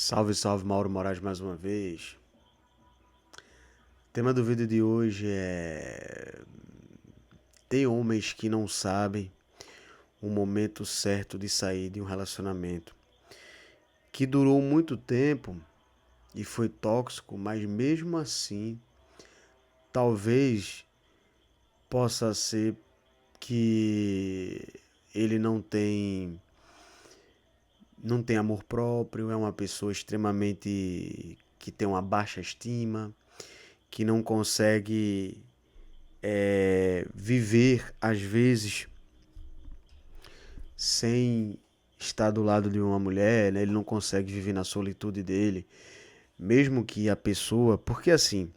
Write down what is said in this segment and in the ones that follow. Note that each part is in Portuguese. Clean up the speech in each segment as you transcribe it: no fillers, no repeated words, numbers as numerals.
Salve, salve, Mauro Moraes mais uma vez. O tema do vídeo de hoje é: tem homens que não sabem o momento certo de sair de um relacionamento que durou muito tempo e foi tóxico, mas mesmo assim, talvez possa ser que ele não tem amor próprio, é uma pessoa extremamente que tem uma baixa estima, que não consegue viver, às vezes, sem estar do lado de uma mulher, né? Ele não consegue viver na solitude dele, mesmo que a pessoa. Porque assim,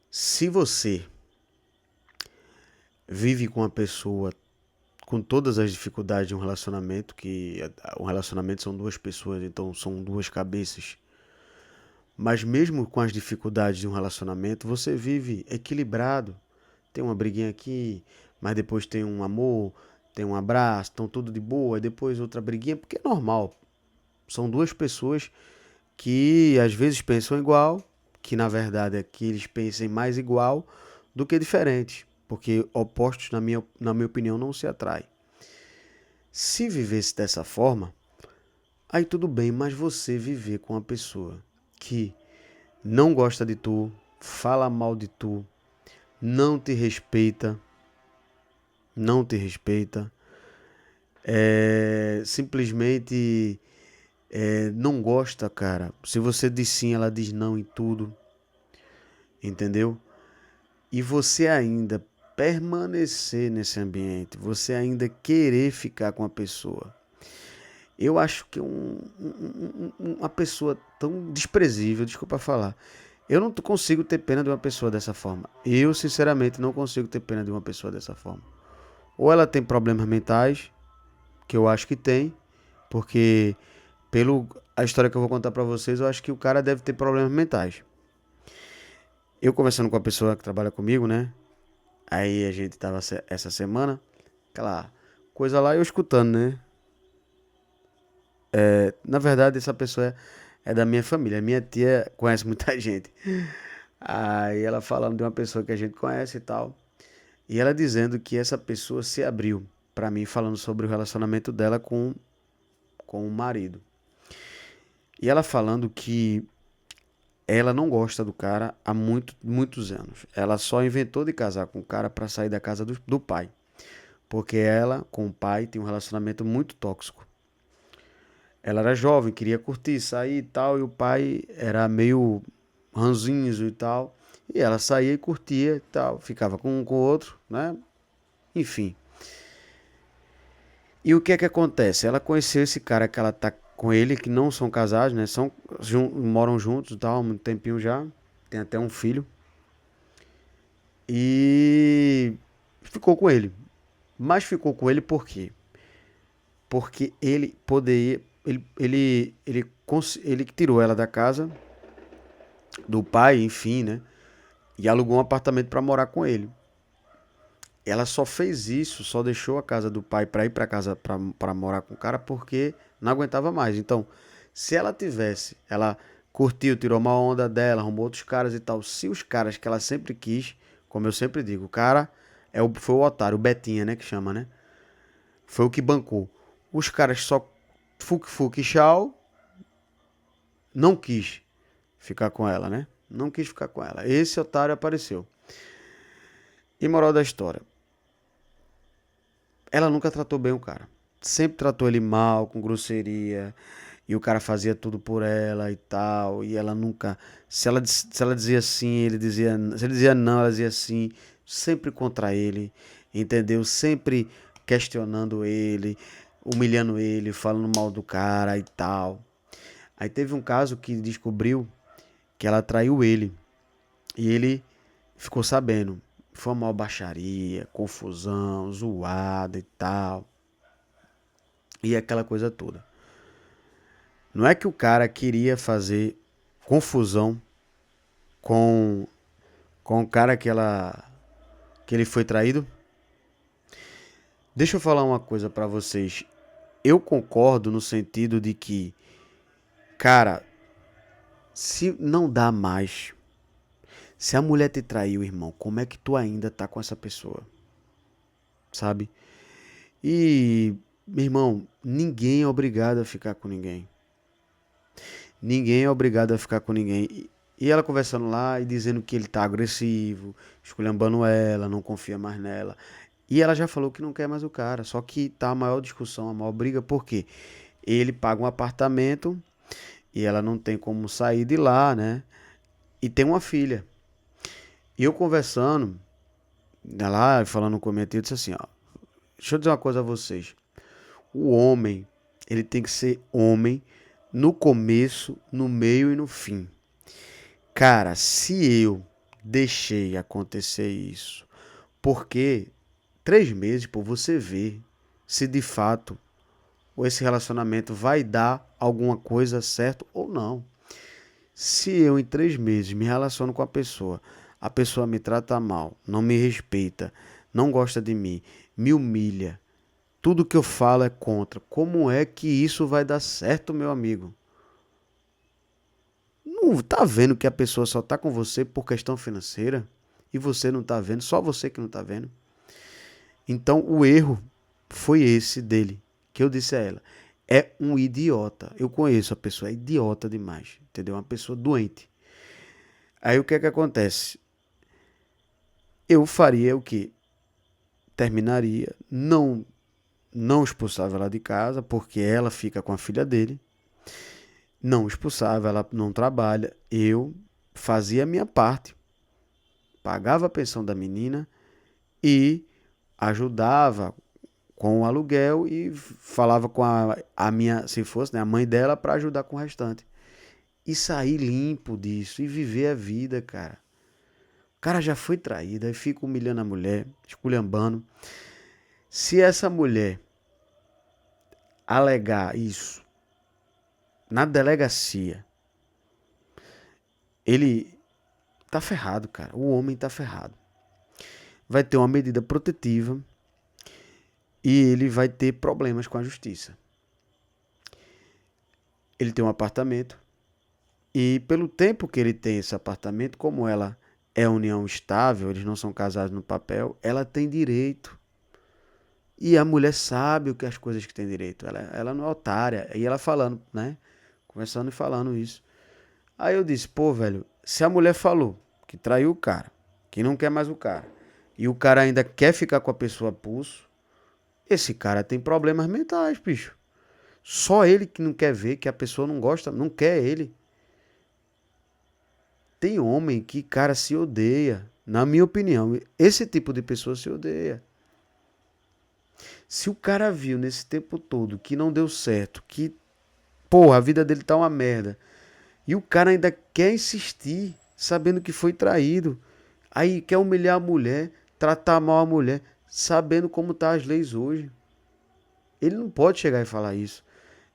se você vive com a pessoa com todas as dificuldades de um relacionamento, que um relacionamento são duas pessoas, então são duas cabeças. Mas mesmo com as dificuldades de um relacionamento, você vive equilibrado. Tem uma briguinha aqui, mas depois tem um amor, tem um abraço, estão tudo de boa, e depois outra briguinha, porque é normal. São duas pessoas que às vezes pensam igual, que na verdade é que eles pensem mais igual do que diferente, porque opostos, na minha opinião, não se atraem. Se vivesse dessa forma, aí tudo bem, mas você viver com uma pessoa que não gosta de tu, fala mal de tu, não te respeita, não te respeita, simplesmente não gosta, cara. Se você diz sim, ela diz não em tudo, entendeu? E você ainda permanecer nesse ambiente, você ainda querer ficar com a pessoa. Eu acho que uma pessoa tão desprezível, desculpa falar, eu não consigo ter pena de uma pessoa dessa forma. Eu, sinceramente, não consigo ter pena de uma pessoa dessa forma. Ou ela tem problemas mentais, que eu acho que tem, porque pelo a história que eu vou contar pra vocês, eu acho que o cara deve ter problemas mentais. Eu conversando com a pessoa que trabalha comigo, né? Aí a gente tava essa semana, aquela coisa lá, eu escutando, né? Na verdade, essa pessoa é da minha família. Minha tia conhece muita gente. Aí ela falando de uma pessoa que a gente conhece e tal. E ela dizendo que essa pessoa se abriu pra mim, falando sobre o relacionamento dela com o marido. E ela falando que ela não gosta do cara há muitos anos. Ela só inventou de casar com o cara pra sair da casa do pai. Porque ela, com o pai, tem um relacionamento muito tóxico. Ela era jovem, queria curtir, sair e tal, e o pai era meio ranzinzo e tal. E ela saía e curtia e tal, ficava com um com o outro, né? Enfim. E o que é que acontece? Ela conheceu esse cara que ela tá com ele, que não são casados, né? Moram juntos e tal, há muito tempinho já. Tem até um filho. E ficou com ele. Mas ficou com ele por quê? Porque ele poderia. Ele tirou ela da casa do pai, enfim, né? E alugou um apartamento para morar com ele. Ela só fez isso, só deixou a casa do pai para ir para casa para morar com o cara porque não aguentava mais. Então, se ela tivesse, ela curtiu, tirou uma onda dela, arrumou outros caras e tal. Se os caras que ela sempre quis, como eu sempre digo, o cara foi o otário, o Betinha, né, que chama, né? Foi o que bancou. Os caras só fuque e tchau, não quis ficar com ela, né? Não quis ficar com ela. Esse otário apareceu. E moral da história, ela nunca tratou bem o cara. Sempre tratou ele mal, com grosseria. E o cara fazia tudo por ela e tal. E ela nunca. Se ela dizia sim, ele dizia. Se ele dizia não, ela dizia sim. Sempre contra ele. Entendeu? Sempre questionando ele, humilhando ele, falando mal do cara e tal. Aí teve um caso que descobriu que ela traiu ele. E ele ficou sabendo. Foi uma baixaria, confusão, zoada e tal. E aquela coisa toda. Não é que o cara queria fazer confusão com, com o cara que ele foi traído? Deixa eu falar uma coisa pra vocês. Eu concordo no sentido de que, cara, se não dá mais, se a mulher te traiu, irmão, como é que tu ainda tá com essa pessoa? Sabe? E, meu irmão, ninguém é obrigado a ficar com ninguém. Ninguém é obrigado a ficar com ninguém. E ela conversando lá e dizendo que ele tá agressivo, esculhambando ela, não confia mais nela. E ela já falou que não quer mais o cara. Só que tá a maior discussão, a maior briga, por quê? Ele paga um apartamento e ela não tem como sair de lá, né? E tem uma filha. E eu conversando, lá, falando com a minha tia, eu disse assim, ó, deixa eu dizer uma coisa a vocês. O homem, ele tem que ser homem no começo, no meio e no fim. Cara, se eu deixei acontecer isso, porque 3 meses, pô, você vê se de fato esse relacionamento vai dar alguma coisa certo ou não. Se eu em 3 meses me relaciono com a pessoa me trata mal, não me respeita, não gosta de mim, me humilha, tudo que eu falo é contra, como é que isso vai dar certo, meu amigo? Não tá vendo que a pessoa só tá com você por questão financeira? E você não tá vendo, só você que não tá vendo. Então o erro foi esse dele, que eu disse a ela. É um idiota. Eu conheço a pessoa, é idiota demais, entendeu? Uma pessoa doente. Aí o que é que acontece? Eu faria o quê? Terminaria, não expulsava ela de casa, porque ela fica com a filha dele. Não expulsava, ela não trabalha. Eu fazia a minha parte, pagava a pensão da menina e ajudava com o aluguel e falava com a minha, se fosse, né, a mãe dela para ajudar com o restante. E sair limpo disso e viver a vida, cara. O cara já foi traído, aí fica humilhando a mulher, esculhambando. Se essa mulher alegar isso na delegacia, ele tá ferrado, cara. O homem tá ferrado. Vai ter uma medida protetiva e ele vai ter problemas com a justiça. Ele tem um apartamento e pelo tempo que ele tem esse apartamento, como ela é união estável, eles não são casados no papel, ela tem direito. E a mulher sabe o que as coisas que tem direito. Ela não é otária. E ela falando, né? Conversando e falando isso. Aí eu disse, pô, velho, se a mulher falou que traiu o cara, que não quer mais o cara, e o cara ainda quer ficar com a pessoa a pulso, esse cara tem problemas mentais, bicho. Só ele que não quer ver, que a pessoa não gosta, não quer ele. Tem homem que, cara, se odeia. Na minha opinião, esse tipo de pessoa se odeia. Se o cara viu nesse tempo todo que não deu certo, que, porra, a vida dele tá uma merda, e o cara ainda quer insistir, sabendo que foi traído, aí quer humilhar a mulher, tratar mal a mulher, sabendo como tá as leis hoje. Ele não pode chegar e falar isso.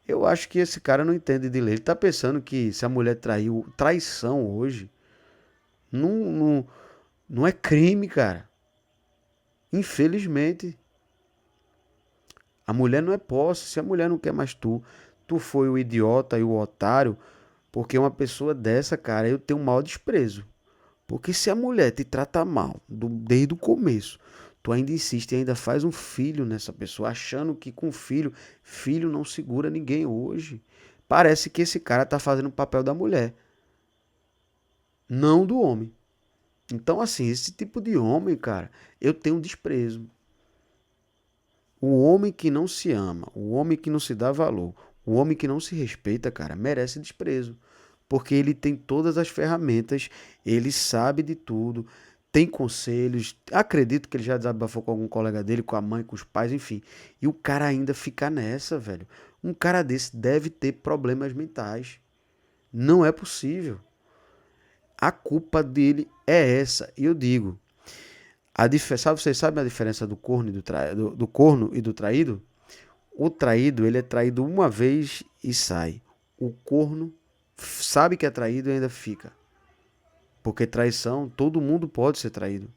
Eu acho que esse cara não entende de lei. Ele tá pensando que se a mulher traiu, traição hoje, não, não, não é crime, cara. Infelizmente. A mulher não é posse. Se a mulher não quer mais tu foi o idiota e o otário, porque uma pessoa dessa, cara, eu tenho um maior desprezo. Porque se a mulher te trata mal, desde o começo, tu ainda insiste e ainda faz um filho nessa pessoa, achando que com filho não segura ninguém hoje. Parece que esse cara tá fazendo o papel da mulher, não do homem. Então, assim, esse tipo de homem, cara, eu tenho um desprezo. O homem que não se ama, o homem que não se dá valor, o homem que não se respeita, cara, merece desprezo. Porque ele tem todas as ferramentas, ele sabe de tudo, tem conselhos. Acredito que ele já desabafou com algum colega dele, com a mãe, com os pais, enfim. E o cara ainda fica nessa, velho. Um cara desse deve ter problemas mentais. Não é possível. A culpa dele é essa. E eu digo, vocês sabem a diferença do corno do corno e do traído? O traído, ele é traído uma vez e sai. O corno sabe que é traído e ainda fica. Porque traição, todo mundo pode ser traído.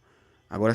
Agora,